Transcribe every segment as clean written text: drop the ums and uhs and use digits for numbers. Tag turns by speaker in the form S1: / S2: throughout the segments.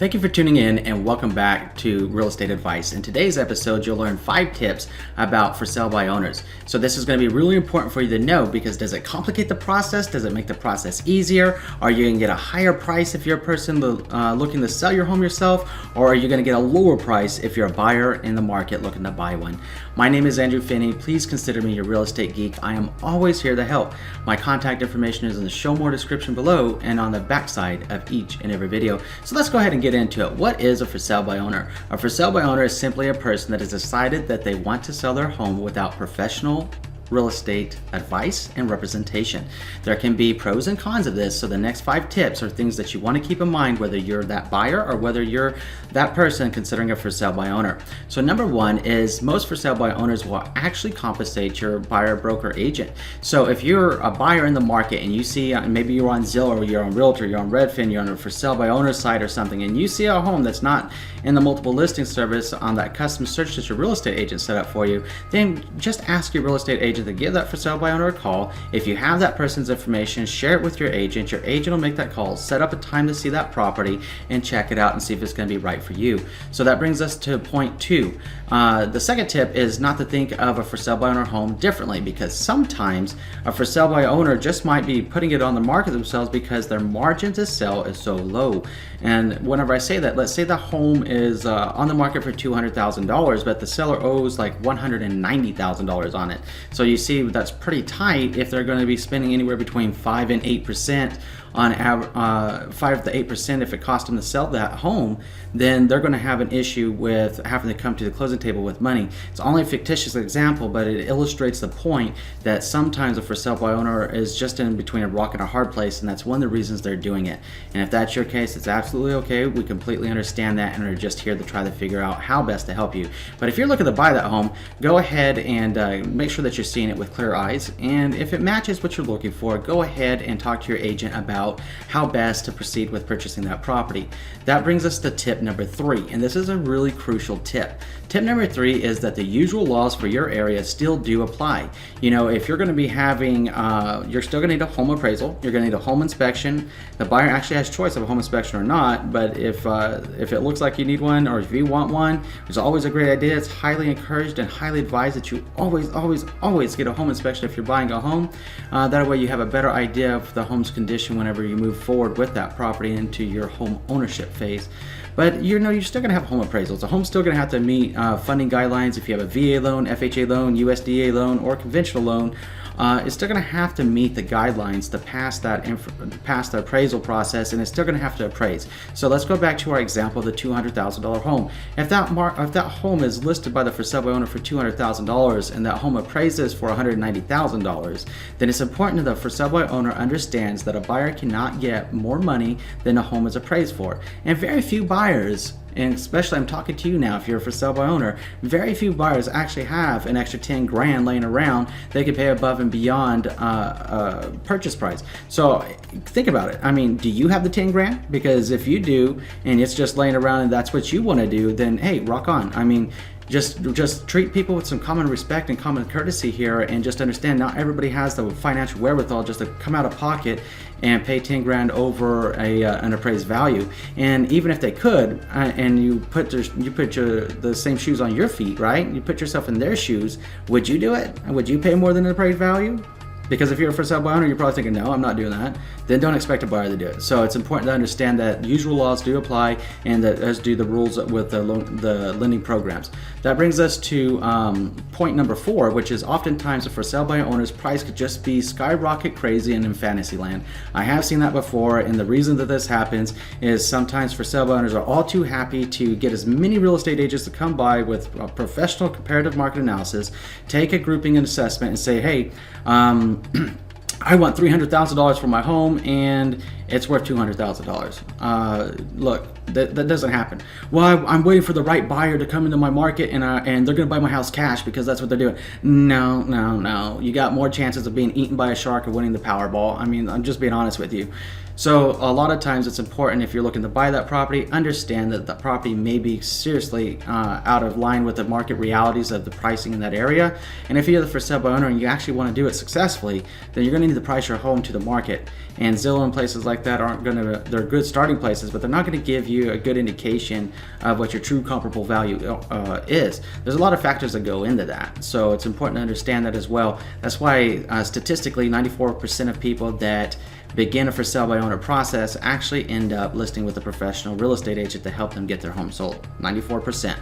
S1: Thank you for tuning in and welcome back to Real Estate Advice. In today's episode, you'll learn 5 tips about for sale by owners. So this is going to be really important for you to know because does it complicate the process? Does it make the process easier? Are you going to get a higher price if you're a person looking to sell your home yourself? Or are you going to get a lower price if you're a buyer in the market looking to buy one? My name is Andrew Finney. Please consider me your real estate geek. I am always here to help. My contact information is in the show more description below and on the backside of each and every video. So let's go ahead and get into it. What is a for sale by owner? A for sale by owner is simply a person that has decided that they want to sell their home without professional real estate advice and representation. There can be pros and cons of this, so the next 5 tips are things that you want to keep in mind whether you're that buyer or whether you're that person considering a for sale by owner. So number 1 is most for sale by owners will actually compensate your buyer broker agent. So if you're a buyer in the market and you see maybe you're on Zillow or you're on Realtor, you're on Redfin, you're on a for sale by owner site or something, and you see a home that's not in the multiple listing service on that custom search that your real estate agent set up for you, then just ask your real estate agent to give that for sale by owner a call. If you have that person's information, share it with your agent. Your agent will make that call, set up a time to see that property and check it out and see if it's going to be right for you. So that brings us to point 2. The second tip is not to think of a for sale by owner home differently, because sometimes a for sale by owner just might be putting it on the market themselves because their margin to sell is so low. And whenever I say that, let's say the home is on the market for $200,000, but the seller owes like $190,000 on it. So you see that's pretty tight if they're going to be spending anywhere between 5 and 8% on 5 to 8% if it costs them to sell that home, then they're going to have an issue with having to come to the closing table with money. It's only a fictitious example, but it illustrates the point that sometimes a for sale by owner is just in between a rock and a hard place, and that's one of the reasons they're doing it. And if that's your case, it's absolutely okay. We completely understand that and are just here to try to figure out how best to help you. But if you're looking to buy that home, go ahead and make sure that you're seeing it with clear eyes. And if it matches what you're looking for, go ahead and talk to your agent about how best to proceed with purchasing that property. That brings us to tip number 3, and this is a really crucial tip. Tip number 3 is that the usual laws for your area still do apply. You know, if you're going to be having, you're still going to need a home appraisal, you're going to need a home inspection. The buyer actually has choice of a home inspection or not, but if it looks like you need one or if you want one, it's always a great idea. It's highly encouraged and highly advised that you always get a home inspection if you're buying a home. That way you have a better idea of the home's condition whenever you move forward with that property into your home ownership phase. But you're still going to have home appraisals. The home's still going to have to meet funding guidelines. If you have a VA loan, FHA loan, USDA loan, or conventional loan, it's still going to have to meet the guidelines to pass the appraisal process, and it's still going to have to appraise. So let's go back to our example of the $200,000 home. If that home is listed by the for sale by owner for $200,000 and that home appraises for $190,000, then it's important that the for sale by owner understands that a buyer cannot get more money than a home is appraised for. And very few buyers, and especially I'm talking to you now if you're a for sale by owner, very few buyers actually have an extra 10 grand laying around they could pay above and beyond purchase price. So think about it. I mean, do you have the 10 grand? Because if you do and it's just laying around and that's what you want to do, then hey, rock on. I mean, just treat people with some common respect and common courtesy here, and just understand not everybody has the financial wherewithal just to come out of pocket and pay 10 grand over an appraised value. And even if they could, and you put the same shoes on your feet, right? You put yourself in their shoes. Would you do it? Would you pay more than an appraised value? Because if you're a for sale by owner, you're probably thinking, no, I'm not doing that. Then don't expect a buyer to do it. So it's important to understand that usual laws do apply, and that as do the rules with the lending programs. That brings us to point number 4, which is oftentimes a for sale by owner's price could just be skyrocket crazy and in fantasy land. I have seen that before, and the reason that this happens is sometimes for sale by owners are all too happy to get as many real estate agents to come by with a professional comparative market analysis, take a grouping and assessment, and say, hey, I want $300,000 for my home and it's worth $200,000. Look, that doesn't happen. Well, I'm waiting for the right buyer to come into my market and they're going to buy my house cash because that's what they're doing. No. You got more chances of being eaten by a shark or winning the Powerball. I mean, I'm just being honest with you. So a lot of times it's important, if you're looking to buy that property, understand that the property may be seriously out of line with the market realities of the pricing in that area. And if you're the for sale by owner and you actually want to do it successfully, then you're going to need to price your home to the market. And Zillow and places like that aren't going to, they're good starting places, but they're not going to give you a good indication of what your true comparable value is. There's a lot of factors that go into that. So it's important to understand that as well. That's why statistically 94% of people that begin a for sale by owner process actually end up listing with a professional real estate agent to help them get their home sold. 94%.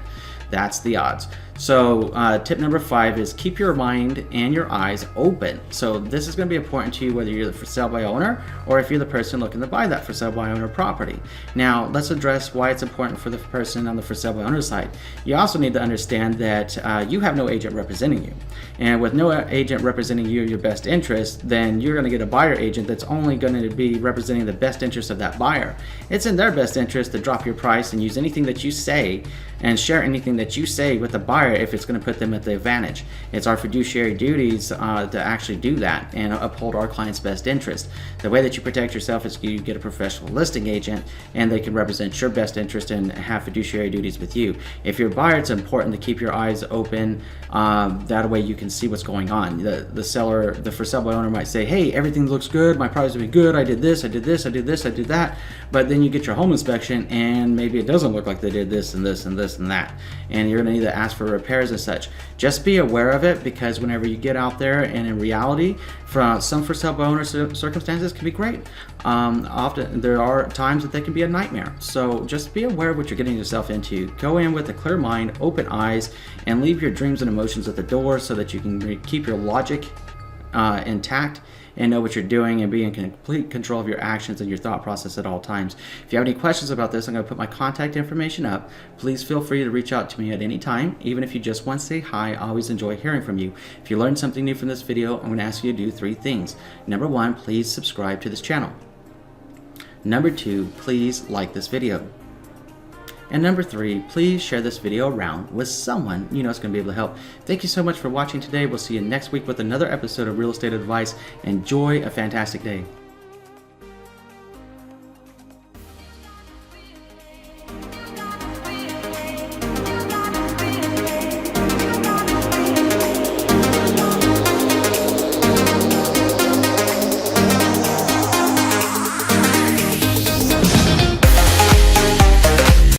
S1: That's the odds. So tip number 5 is keep your mind and your eyes open. So this is going to be important to you whether you're the for sale by owner or if you're the person looking to buy that for sale by owner property. Now let's address why it's important for the person on the for sale by owner side. You also need to understand that you have no agent representing you. And with no agent representing you your best interest, then you're going to get a buyer agent that's only going to be representing the best interest of that buyer. It's in their best interest to drop your price and use anything that you say and share anything that you say with the buyer if it's going to put them at the advantage. It's our fiduciary duties to actually do that and uphold our client's best interest. The way that you protect yourself is you get a professional listing agent and they can represent your best interest and have fiduciary duties with you. If you're a buyer, it's important to keep your eyes open. That way you can see what's going on. The seller, the for sale by owner might say, hey, everything looks good, my price will be good, I did this, I did this, I did this, I did that. But then you get your home inspection and maybe it doesn't look like they did this and this and this and that, and you're going to need to ask for repairs and such. Just be aware of it, because whenever you get out there, and in reality, from some for sale by owner circumstances can be great. Often there are times that they can be a nightmare. So just be aware of what you're getting yourself into. Go in with a clear mind, open eyes, and leave your dreams and emotions at the door so that you can keep your logic intact and know what you're doing and be in complete control of your actions and your thought process at all times. If you have any questions about this, I'm going to put my contact information up. Please feel free to reach out to me at any time. Even if you just want to say hi, I always enjoy hearing from you. If you learned something new from this video, I'm going to ask you to do 3 things. Number 1, please subscribe to this channel. Number 2, please like this video. And number 3, please share this video around with someone you know is going to be able to help. Thank you so much for watching today. We'll see you next week with another episode of Real Estate Advice. Enjoy a fantastic day.